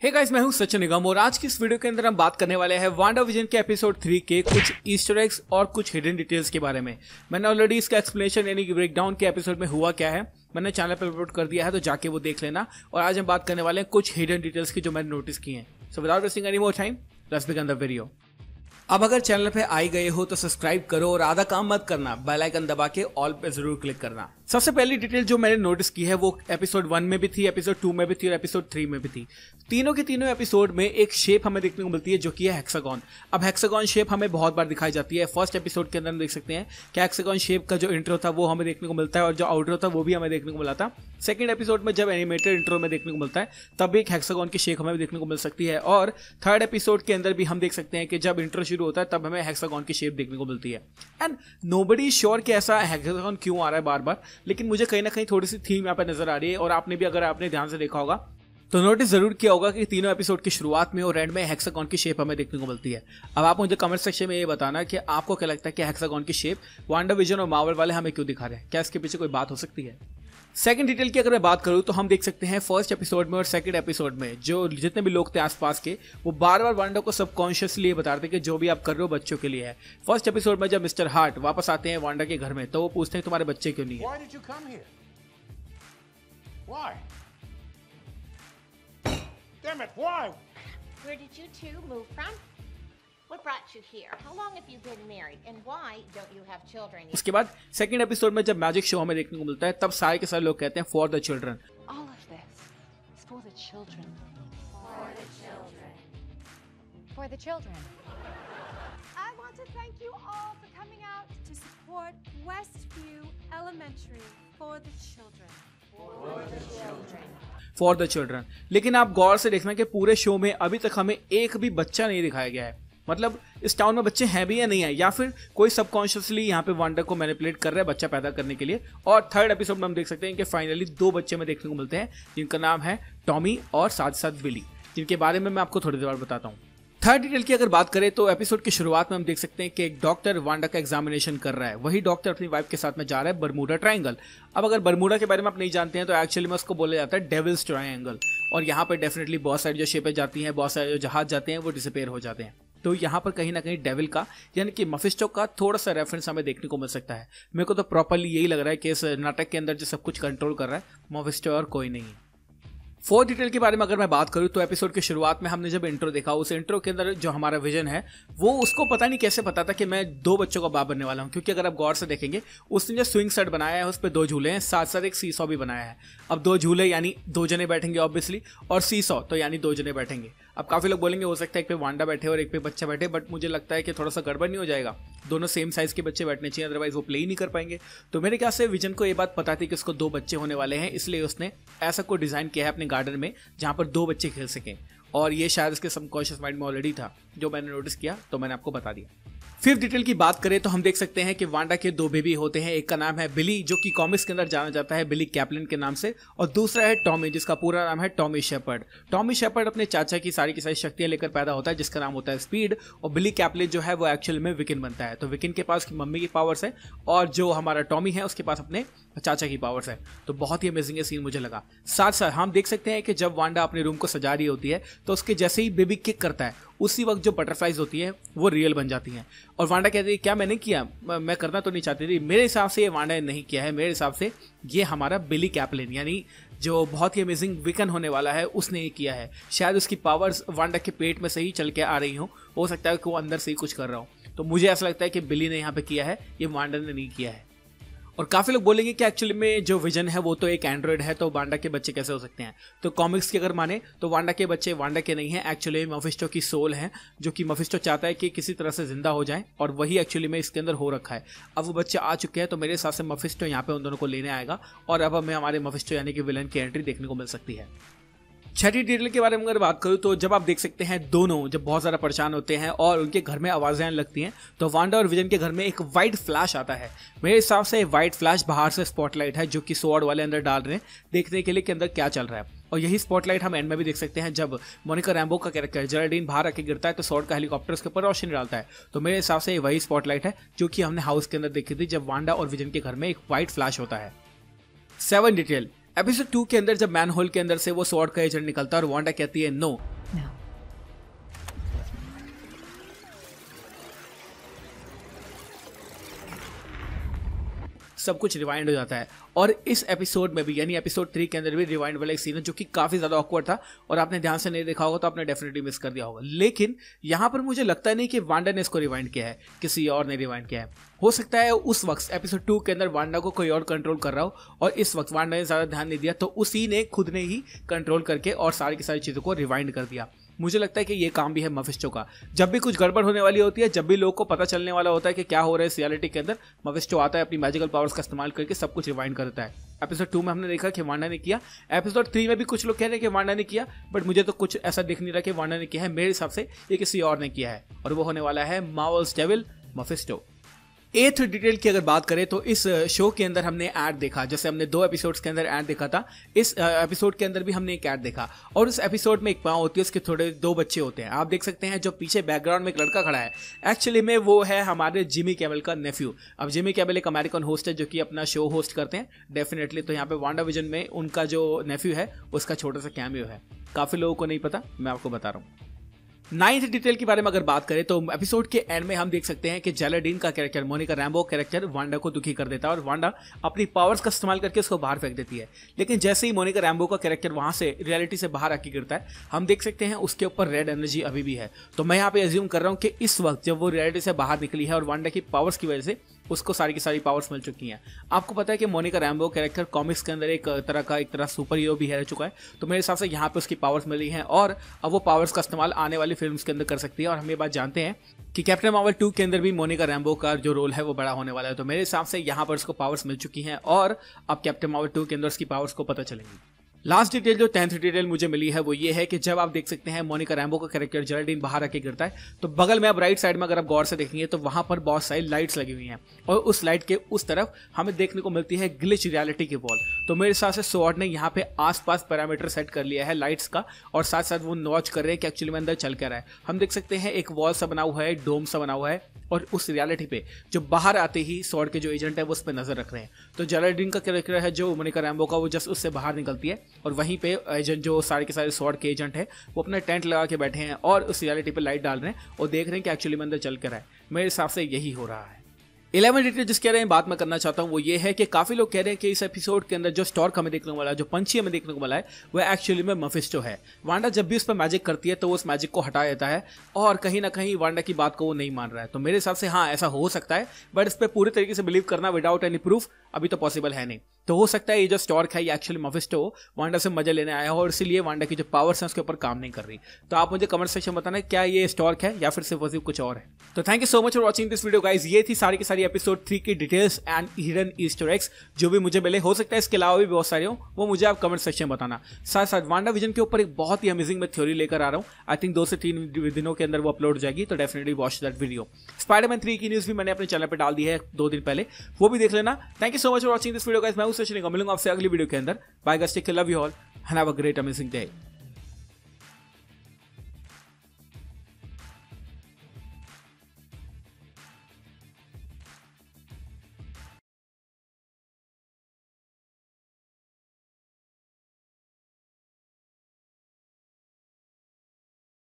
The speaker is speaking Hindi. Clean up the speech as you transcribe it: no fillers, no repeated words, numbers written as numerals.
हे गाइस, मैं हूं सचिन निगम और आज की इस वीडियो के अंदर हम बात करने वाले हैं वांडाविजन के एपिसोड 3 के कुछ ईस्टर एग्स और कुछ हिडन डिटेल्स के बारे में। मैंने ऑलरेडी इसका एक्सप्लेनेशन यानी कि ब्रेकडाउन के एपिसोड में हुआ क्या है मैंने चैनल पर अपलोड कर दिया है, तो जाके वो देख लेना। और आज हम बात करने वाले हैं कुछ हिडन डिटेल्स की जो मैंने नोटिस की हैं। So without wasting any more time, let's begin the video. अब अगर चैनल पे आई गए हो तो सब्सक्राइब करो और आधा काम मत करना, बेल आइकन दबा के ऑल पे जरूर क्लिक करना। सबसे पहली डिटेल जो मैंने नोटिस की है वो एपिसोड 1 में भी थी, एपिसोड 2 में भी थी और एपिसोड 3 में भी थी। तीनों के तीनों एपिसोड में एक शेप हमें देखने को मिलती है जो कि है हेक्सागॉन। अब हेक्सागॉन शेप हमें बहुत बार दिखाई जाती है। फर्स्ट एपिसोड के अंदर हम देख सकते हैं कि हेक्सागॉन शेप का जो इंट्रो था वो हमें देखने को मिलता है और जो आउट्रो था वो भी हमें देखने को मिला था। सेकंड एपिसोड में जब एनिमेटेड इंट्रो में देखने को मिलता है तब भी एक हेक्सागॉन की शेप हमें देखने को मिल सकती है। और थर्ड एपिसोड के अंदर भी हम देख सकते हैं कि जब इंट्रो शुरू होता है तब हमें हेक्सागॉन की शेप देखने को मिलती है। एंड नोबडी श्योर कि ऐसा हेक्सागॉन क्यों आ रहा है बार बार, लेकिन मुझे कहीं ना कहीं थोड़ी सी थीम यहाँ पर नजर आ रही है। और आपने भी अगर आपने ध्यान से देखा होगा तो नोटिस जरूर किया होगा कि तीनों एपिसोड की शुरुआत में और एंड में हेक्सागॉन की शेप हमें देखने को मिलती है। अब आप मुझे कमेंट सेक्शन में ये बताना कि आपको क्या लगता है कि हेक्सागॉन की शेप वांडाविजन और मार्वल वाले हमें क्यों दिखा रहे हैं, क्या इसके पीछे कोई बात हो सकती है। सेकंड डिटेल की अगर मैं बात करूं तो हम देख सकते हैं फर्स्ट एपिसोड में और सेकंड एपिसोड में जो जितने भी लोग थे आसपास के वो बार बार वांडा को सबकॉन्शियसली ये बता रहे थे कि जो भी आप कर रहे हो बच्चों के लिए है। फर्स्ट एपिसोड में जब मिस्टर हार्ट वापस आते हैं वांडा के घर में तो वो पूछते हैं तुम्हारे बच्चे क्यों नहीं है। Why? Damn it, why? Where did you two move from? What brought you here? How long have you been married? And why don't you have children? उसके बाद सेकंड एपिसोड में जब मैजिक शो हमें देखने को मिलता है तब सारे के सारे लोग कहते हैं for the children. All of this is for the children. For the children. For the children. I want to thank you all for coming out to support Westview Elementary for the children. For the children. लेकिन आप गौर से देखना कि पूरे शो में अभी तक हमें एक भी बच्चा नहीं दिखाया गया है। मतलब इस टाउन में बच्चे हैं भी या नहीं है, या फिर कोई सबकॉन्शियसली यहाँ पे वांडा को मैनिपुलेट कर रहा है बच्चा पैदा करने के लिए। और थर्ड एपिसोड में हम देख सकते हैं कि फाइनली 2 बच्चे में देखने को मिलते हैं जिनका नाम है टॉमी और साथ साथ बिली, जिनके बारे में मैं आपको थोड़ी देर बाद बताता हूँ। थर्ड डिटेल की अगर बात करें तो एपिसोड की शुरुआत में हम देख सकते हैं कि एक डॉक्टर वांडा का एग्जामिनेशन कर रहा है। वही डॉक्टर अपनी वाइफ के साथ में जा रहा है बरमूडा ट्रायंगल। अब अगर बरमूडा के बारे में आप नहीं जानते हैं तो एक्चुअली में उसको बोला जाता है डेविल्स ट्रायंगल। और यहाँ पर डेफिनेटली बहुत सारी जो शिपें जाती हैं, बहुत सारे जो जहाज जाते हैं वो डिसअपेयर हो जाते हैं। तो यहाँ पर कहीं ना कहीं डेविल का यानी कि मफिस्टो का थोड़ा सा रेफरेंस हमें देखने को मिल सकता है। मेरे को तो प्रॉपरली यही लग रहा है कि इस नाटक के अंदर जो सब कुछ कंट्रोल कर रहा है मफिस्टो और कोई नहीं है। फोर्थ डिटेल के बारे में अगर मैं बात करूं तो एपिसोड की शुरुआत में हमने जब इंट्रो देखा उस इंट्रो के अंदर जो हमारा विजन है वो उसको पता नहीं कैसे पता था कि मैं 2 बच्चों का बाप बनने वाला हूं। क्योंकि अगर आप गौर से देखेंगे उसने जो स्विंग सेट बनाया है उस पर 2 झूले हैं, साथ साथ एक सीसॉ भी बनाया है। अब 2 झूले यानी 2 जने बैठेंगे ऑब्वियसली, और सीसॉ तो यानी 2 जने बैठेंगे। अब काफी लोग बोलेंगे हो सकता है एक पे वांडा बैठे और एक पे बच्चा बैठे, बट मुझे लगता है कि थोड़ा सा गड़बड़ नहीं हो जाएगा। दोनों सेम साइज के बच्चे बैठने चाहिए, अदरवाइज वो प्ले ही नहीं कर पाएंगे। तो मेरे ख्याल से विजन को ये बात पता थी कि उसको 2 बच्चे होने वाले हैं, इसलिए उसने ऐसा को डिजाइन किया है अपने गार्डन में जहां पर 2 बच्चे खेल सकें। और ये शायद उसके सबकॉन्शियस माइंड में ऑलरेडी था, जो मैंने नोटिस किया तो मैंने आपको बता दिया। फिफ्थ डिटेल की बात करें तो हम देख सकते हैं कि वांडा के 2 बेबी होते हैं। एक का नाम है बिली जो कि कॉमिक्स के अंदर जाना जाता है बिली कैप्लिन के नाम से, और दूसरा है टॉमी जिसका पूरा नाम है टॉमी शेपर्ड। टॉमी शेपर्ड अपने चाचा की सारी शक्तियां लेकर पैदा होता है जिसका नाम होता है स्पीड, और बिली कैप्लिन जो है वो एक्चुअल में विकिन बनता है। तो विकिन के पास मम्मी की पावर्स है और जो हमारा टॉमी है उसके पास अपने चाचा की पावर्स है। तो बहुत ही अमेजिंग सीन मुझे लगा। साथ साथ हम देख सकते हैं कि जब वांडा अपने रूम को सजा रही होती है तो उसके जैसे ही बेबी किक करता है उसी वक्त जो बटरफ्लाइज होती है वो रियल बन जाती हैं। और वांडा कहती है क्या मैंने किया, मैं करना तो नहीं चाहती थी। मेरे हिसाब से ये वांडा ने नहीं किया है, मेरे हिसाब से ये हमारा बिली कैप्लिन यानी जो बहुत ही अमेजिंग विकन होने वाला है उसने ये किया है। शायद उसकी पावर्स वांडा के पेट में से ही चल के आ रही हो सकता है कि वो अंदर से ही कुछ कर रहा हो। तो मुझे ऐसा लगता है कि बिली ने यहाँ पे किया है, ये वांडा ने नहीं किया है। और काफी लोग बोलेंगे कि एक्चुअली में जो विजन है वो तो एक एंड्रॉइड है, तो वांडा के बच्चे कैसे हो सकते हैं। तो कॉमिक्स की अगर माने तो वांडा के बच्चे वांडा के नहीं है, एक्चुअली मफिस्टो की सोल है, जो कि मफिस्टो चाहता है कि किसी तरह से जिंदा हो जाए, और वही एक्चुअली में इसके अंदर हो रखा है। अब वो बच्चे आ चुके हैं तो मेरे हिसाब से मफिस्टो यहाँ पे उन दोनों को लेने आएगा और अब हमें हमारे मफिस्टो यानी कि विलन की एंट्री देखने को मिल सकती है। छठी डिटेल के बारे में अगर बात करूं तो जब आप देख सकते हैं दोनों जब बहुत ज़्यादा परेशान होते हैं और उनके घर में आवाज़ें आने लगती हैं तो वांडा और विजन के घर में एक वाइट फ्लैश आता है। मेरे हिसाब से वाइट फ्लैश बाहर से स्पॉटलाइट है जो कि स्वॉर्ड वाले अंदर डाल रहे हैं देखने के लिए कि अंदर क्या चल रहा है। और यही स्पॉटलाइट हम एंड में भी देख सकते हैं जब मोनिका रैम्बो का कैरेक्टर जेराल्डीन बाहर आके गिरता है तो स्वॉर्ड का हेलीकॉप्टर उसके ऊपर रोशनी डालता है। तो मेरे हिसाब से वही स्पॉटलाइट है जो कि हमने हाउस के अंदर देखी थी जब वांडा और विजन के घर में एक वाइट फ्लैश होता है। 7 डिटेल एपिसोड 2 के अंदर जब मैन होल के अंदर से वो स्वॉर्ड का एजेंट निकलता है और वांडा कहती है नो, सब कुछ रिवाइंड हो जाता है। और इस एपिसोड में भी यानी एपिसोड 3 के अंदर भी रिवाइंड वाला एक सीन है जो कि काफी ज्यादा ऑकवर्ड था और आपने ध्यान से नहीं देखा होगा तो आपने डेफिनेटली मिस कर दिया होगा। लेकिन यहाँ पर मुझे लगता नहीं कि वांडा ने इसको रिवाइंड किया है, किसी और ने रिवाइंड किया है। हो सकता है उस वक्त एपिसोड 2 के अंदर वांडा को कोई और कंट्रोल कर रहा हो और इस वक्त वांडा ने ज्यादा ध्यान नहीं दिया तो उसी ने खुद ने ही कंट्रोल करके और सारी की सारी चीजों को रिवाइंड कर दिया। मुझे लगता है कि ये काम भी है मफिस्टो का। जब भी कुछ गड़बड़ होने वाली होती है, जब भी लोगों को पता चलने वाला होता है कि क्या हो रहा है इस रियलिटी के अंदर, मफिस्टो आता है अपनी मैजिकल पावर्स का इस्तेमाल करके सब कुछ रिवाइंड करता है। एपिसोड 2 में हमने देखा कि वांडा ने किया, एपिसोड 3 में भी कुछ लोग कह रहे हैं कि वांडा ने किया, बट मुझे तो कुछ ऐसा दिख नहीं रहा कि वांडा ने किया है। मेरे हिसाब से ये किसी और ने किया है और वो होने वाला है मार्वल्स डेविल मफिस्टो। 8th डिटेल की अगर बात करें तो इस शो के अंदर हमने ऐड देखा, जैसे हमने 2 एपिसोड्स के अंदर ऐड देखा था, इस एपिसोड के अंदर भी हमने एक ऐड देखा और उस एपिसोड में एक पाँव होती है, उसके थोड़े 2 बच्चे होते हैं। आप देख सकते हैं जो पीछे बैकग्राउंड में एक लड़का खड़ा है, एक्चुअली में वो है हमारे जिमी कैमेल का नेफ्यू। अब जिमी कैमेल एक अमेरिकन होस्ट है जो कि अपना शो होस्ट करते हैं डेफिनेटली, तो यहाँ पे वांडा विजन में उनका जो नेफ्यू है उसका छोटा सा कैमियो है। काफी लोगों को नहीं पता, मैं आपको बता रहा हूँ। 9th डिटेल के बारे में अगर बात करें तो एपिसोड के एंड में हम देख सकते हैं कि जेलाडीन का character, Monika Rambo character Wanda को दुखी कर देता है और वांडा अपनी पावर्स का इस्तेमाल करके उसको बाहर फेंक देती है। लेकिन जैसे ही मोनिका रैम्बो का कैरेक्टर वहां से रियलिटी से बाहर आके गिरता है, हम देख सकते हैं उसके ऊपर रेड एनर्जी अभी भी है। तो मैं यहाँ पे अज्यूम कर रहा हूँ कि इस वक्त जब वो रियलिटी से बाहर निकली है और वांडा की पावर्स की वजह से उसको सारी की सारी पावर्स मिल चुकी हैं। आपको पता है कि मोनिका रैम्बो कैरेक्टर कॉमिक्स के अंदर एक तरह सुपर हीरो भी रह चुका है, तो मेरे हिसाब से यहाँ पे उसकी पावर्स मिली हैं और अब वो पावर्स का इस्तेमाल आने वाली फिल्म्स के अंदर कर सकती है। और हम ये बात जानते हैं कि कैप्टन मार्वल 2 के अंदर भी मोनिका रैम्बो का जो रोल है वो बड़ा होने वाला है, तो मेरे हिसाब से यहाँ पर उसको पावर्स मिल चुकी हैं और अब कैप्टन मार्वल 2 के अंदर उसकी पावर्स को पता चलेंगी। लास्ट डिटेल जो 10th डिटेल मुझे मिली है वो ये है कि जब आप देख सकते हैं मोनिका रैम्बो का कैरेक्टर जेलाडीन बाहर आके गिरता है तो बगल में आप राइट साइड में अगर आप गौर से देखेंगे तो वहां पर बहुत सारी लाइट्स लगी हुई हैं और उस लाइट के उस तरफ हमें देखने को मिलती है ग्लिच रियलिटी की वॉल। तो मेरे हिसाब से स्वॉर्ड ने यहाँ पे आसपास पैरामीटर सेट कर लिया है लाइट्स का और साथ साथ वो वॉच कर रहे हैं कि एक्चुअली में अंदर चल क्या रहा है। हम देख सकते हैं एक वॉल सा बना हुआ है, डोम सा बना हुआ है और उस रियलिटी पे जो बाहर आते ही स्वॉर्ड के जो एजेंट है वो उस पर नजर रख रहे हैं। तो जेलाडीन का कैरेक्टर है जो मोनिका रैम्बो का, वो जस्ट उससे बाहर निकलती है और वहीं पे एजेंट जो सारे के सारे स्वॉर्ड के एजेंट है वो अपना टेंट लगा के बैठे हैं और उस रियलिटी पे लाइट डाल रहे हैं और देख रहे हैं कि एक्चुअली में अंदर चल कर रहा है। मेरे हिसाब से यही हो रहा है। 11 डिटेल जिस कह रहे हैं बात मैं करना चाहता हूं वो ये है कि काफी लोग कह रहे हैं कि इस एपिसोड के अंदर जो स्टॉर्क हमें देखने को मिला है, जो पंछी हमें देखने को मिला है, वो एक्चुअली में मफिस्टो है। वांडा जब भी उस पर मैजिक करती है तो वो उस मैजिक को हटा देता है और कहीं ना कहीं वांडा की बात को वो नहीं मान रहा है। तो मेरे हिसाब से हाँ ऐसा हो सकता है, बट इस पर पूरे तरीके से बिलीव करना विदाउट एनी प्रूफ अभी तो पॉसिबल है नहीं। तो हो सकता है ये जो स्टॉर्क है ये एक्चुअली मफिस्टो वांडा से मजा लेने आया हो और इसीलिए वांडा की जो पावर्स हैं उसके ऊपर काम नहीं कर रही। तो आप मुझे कमेंट सेक्शन में बताना क्या ये स्टॉर्क है या फिर सिर्फ वही कुछ और है। तो thank you so much for watching this video guys. ये थी सारी की सारी एपिसोड 3 की details and hidden Easter eggs जो भी मुझे मिले। हो सकता है इसके अलावा भी बहुत सारे हो, वो मुझे आप कमेंट सेक्शन में बताना। साथ साथ वांडा विजन के ऊपर एक बहुत ही अमेजिंग मैं थ्योरी लेकर आ रहा हूँ। आई थिंक 2 से 3 दिनों के अंदर वो अपलोड हो जाएगी, तो definitely watch that video. Spiderman 3 की न्यूज भी मैंने अपने चैनल पर डाल दी है 2 दिन पहले, वो भी देख लेना। Thank you so much for watching this video guys. मैं उस सेशन मिलूंगा आपसे अगली वीडियो के अंदर। Bye guys, take care, love you all and have a great amazing day.